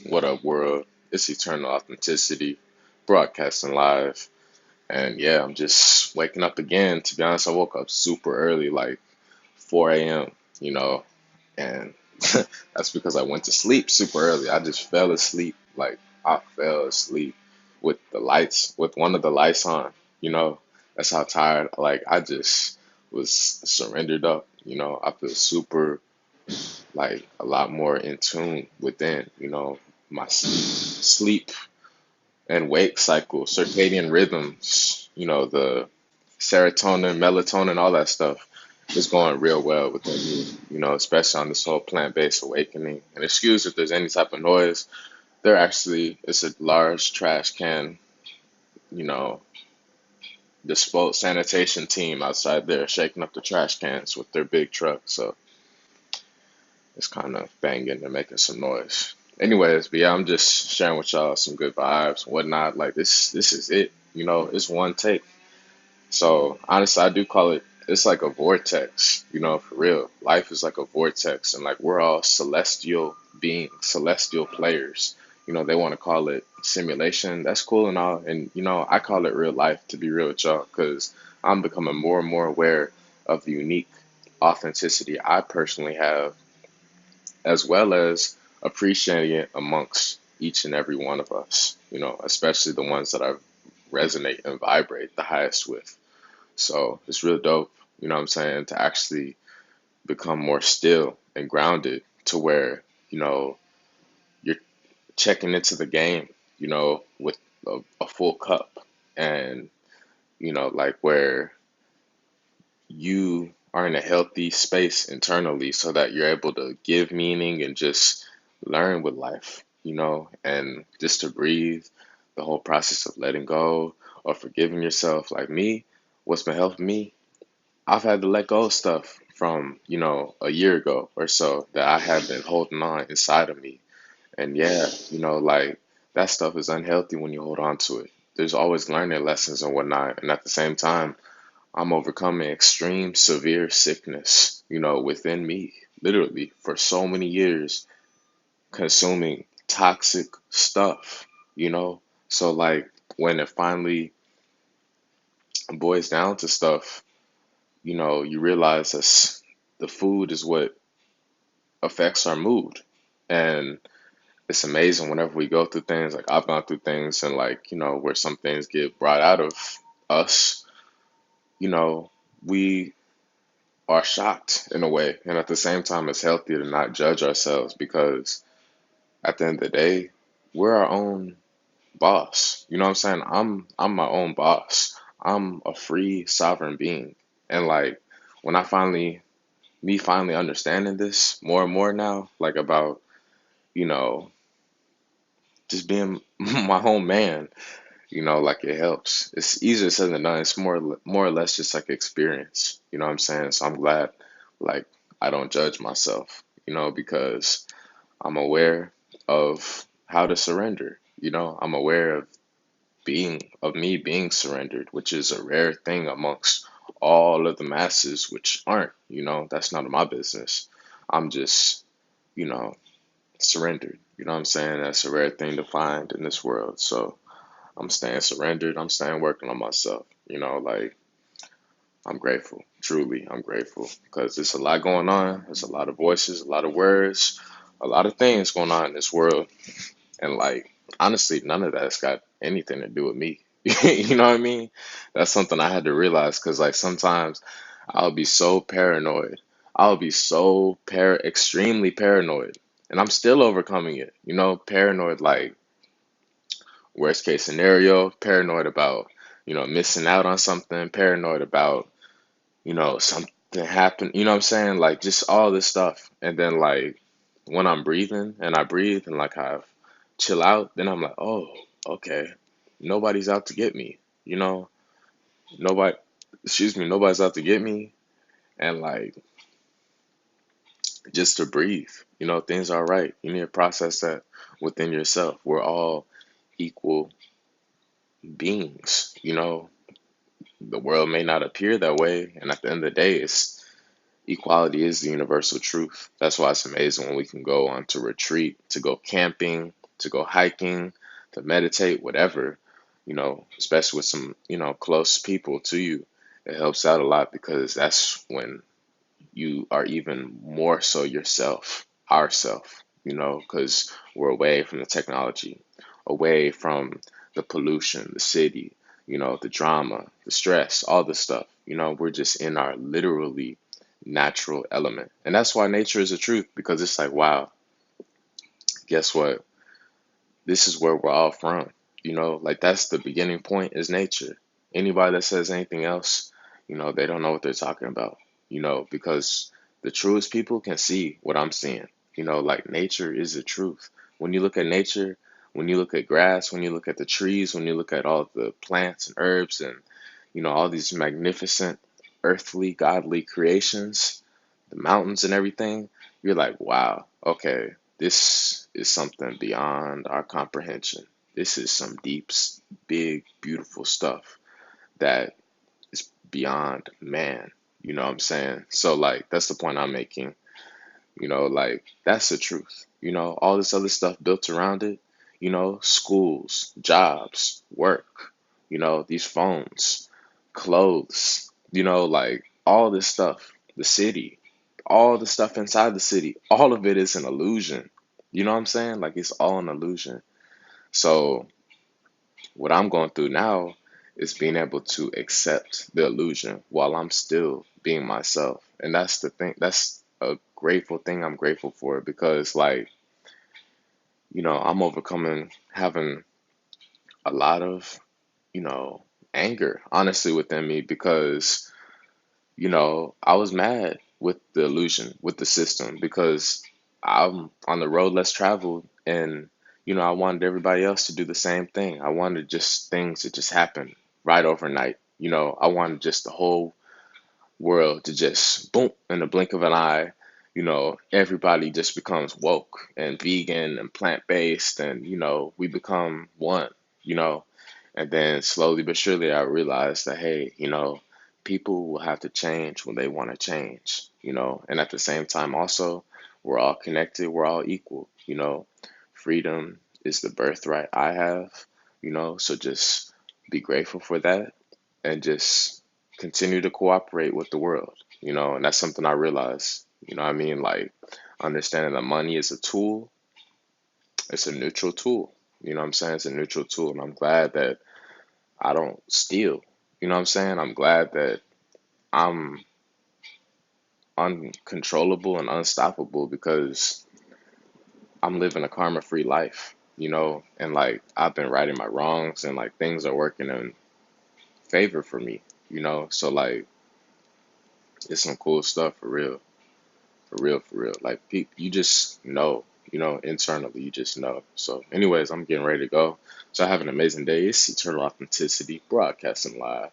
What up, world? It's Eternal Authenticity, broadcasting live. And yeah, I'm just waking up again. To be honest, I woke up super early, like 4 a.m., you know, and that's because I went to sleep super early. I just fell asleep. Like, I fell asleep with the lights, with one of the lights on, you know. That's how tired, like, I just was surrendered up, I feel super like a lot more in tune within, my sleep and wake cycle, circadian rhythms, the serotonin, melatonin, all that stuff is going real well within me, especially on this whole plant-based awakening. And excuse if there's any type of noise. There actually is a large trash can, you know, disposal sanitation team outside there shaking up the trash cans with their big truck. So it's kind of banging and making some noise. Anyways, but yeah, I'm just sharing with y'all some good vibes and whatnot. Like this is it. It's one take. So honestly, I do call it. It's like a vortex. For real. Life is like a vortex, and like we're all celestial beings, celestial players. They want to call it simulation. That's cool and all, and I call it real life. To be real with y'all, because I'm becoming more and more aware of the unique authenticity I personally have as well as appreciating it amongst each and every one of us, especially the ones that I resonate and vibrate the highest with. So it's real dope, what I'm saying, to actually become more still and grounded to where, you're checking into the game, with a full cup and, like where you are in a healthy space internally so that you're able to give meaning and just learn with life, and just to breathe, the whole process of letting go or forgiving yourself. Like me, what's been helping me, I've had to let go of stuff from, a year ago or so that I have been holding on inside of me. And yeah, like that stuff is unhealthy when you hold on to it. There's always learning lessons and whatnot. And at the same time, I'm overcoming extreme severe sickness, within me, literally for so many years, consuming toxic stuff, you know? So, like, when it finally boils down to stuff, you realize that the food is what affects our mood. And it's amazing whenever we go through things, like I've gone through things and, like, where some things get brought out of us, you know, we are shocked in a way. And at the same time, it's healthy to not judge ourselves because at the end of the day, we're our own boss. You know what I'm saying? I'm my own boss. I'm a free sovereign being. And like when finally understanding this more and more now, like about, you know, just being my own man, like it helps. It's easier said than done. It's more or less just like experience. You know what I'm saying? So I'm glad like I don't judge myself, because I'm aware of how to surrender. I'm aware of me being surrendered, which is a rare thing amongst all of the masses, which aren't, that's none of my business. I'm just, you know, surrendered. You know what I'm saying? That's a rare thing to find in this world. So I'm staying surrendered. I'm staying working on myself. Like I'm grateful. Truly, I'm grateful because there's a lot going on. There's a lot of voices, a lot of words, a lot of things going on in this world. And like, honestly, none of that's got anything to do with me. You know what I mean? That's something I had to realize because like sometimes I'll be so paranoid. I'll be so extremely paranoid. And I'm still overcoming it. Paranoid like worst case scenario, paranoid about, missing out on something, paranoid about, something happened, you know what I'm saying? Like just all this stuff. And then like when I'm breathing and I breathe and like I chill out, then I'm like, oh, okay. Nobody's out to get me, you know? Nobody, excuse me, nobody's out to get me. And like just to breathe, things are right. You need to process that within yourself. We're all equal beings, the world may not appear that way, and at the end of the day, it's equality is the universal truth. That's why it's amazing when we can go on to retreat, to go camping, to go hiking, to meditate, whatever, especially with some, close people to you. It helps out a lot because that's when you are even more so yourself, ourself, because we're away from the technology, away from the pollution, the city, the drama, the stress, all this stuff. We're just in our literally natural element. And that's why nature is a truth because it's like, wow, guess what? This is where we're all from. Like that's the beginning point is nature. Anybody that says anything else, they don't know what they're talking about, because the truest people can see what I'm seeing. Like nature is the truth. When you look at nature, when you look at grass, when you look at the trees, when you look at all the plants and herbs and, all these magnificent earthly, godly creations, the mountains and everything, you're like, wow, okay, this is something beyond our comprehension. This is some deep, big, beautiful stuff that is beyond man. You know what I'm saying? So, like, that's the point I'm making. Like, that's the truth. All this other stuff built around it, schools, jobs, work, these phones, clothes, like all this stuff, the city, all the stuff inside the city, all of it is an illusion. You know what I'm saying? Like it's all an illusion. So what I'm going through now is being able to accept the illusion while I'm still being myself. And that's the thing. That's a grateful thing I'm grateful for because like, I'm overcoming having a lot of, you know, anger honestly within me because I was mad with the illusion, with the system, because I'm on the road less traveled and, I wanted everybody else to do the same thing. I wanted just things to just happen right overnight. I wanted just the whole world to just boom in the blink of an eye. Everybody just becomes woke and vegan and plant-based and, we become one, you know. And then slowly but surely I realized that, hey, people will have to change when they want to change, and at the same time, also, we're all connected, we're all equal, freedom is the birthright I have, so just be grateful for that and just continue to cooperate with the world, and that's something I realized, what I mean? Like, understanding that money is a tool, it's a neutral tool, what I'm saying? It's a neutral tool, and I'm glad that I don't steal, what I'm saying? I'm glad that I'm uncontrollable and unstoppable because I'm living a karma free life, and like I've been righting my wrongs and like things are working in favor for me, so like it's some cool stuff for real, for real, for real. Like you just know, internally you just know. So, anyways, I'm getting ready to go. So, have an amazing day. It's Eternal Authenticity broadcasting live.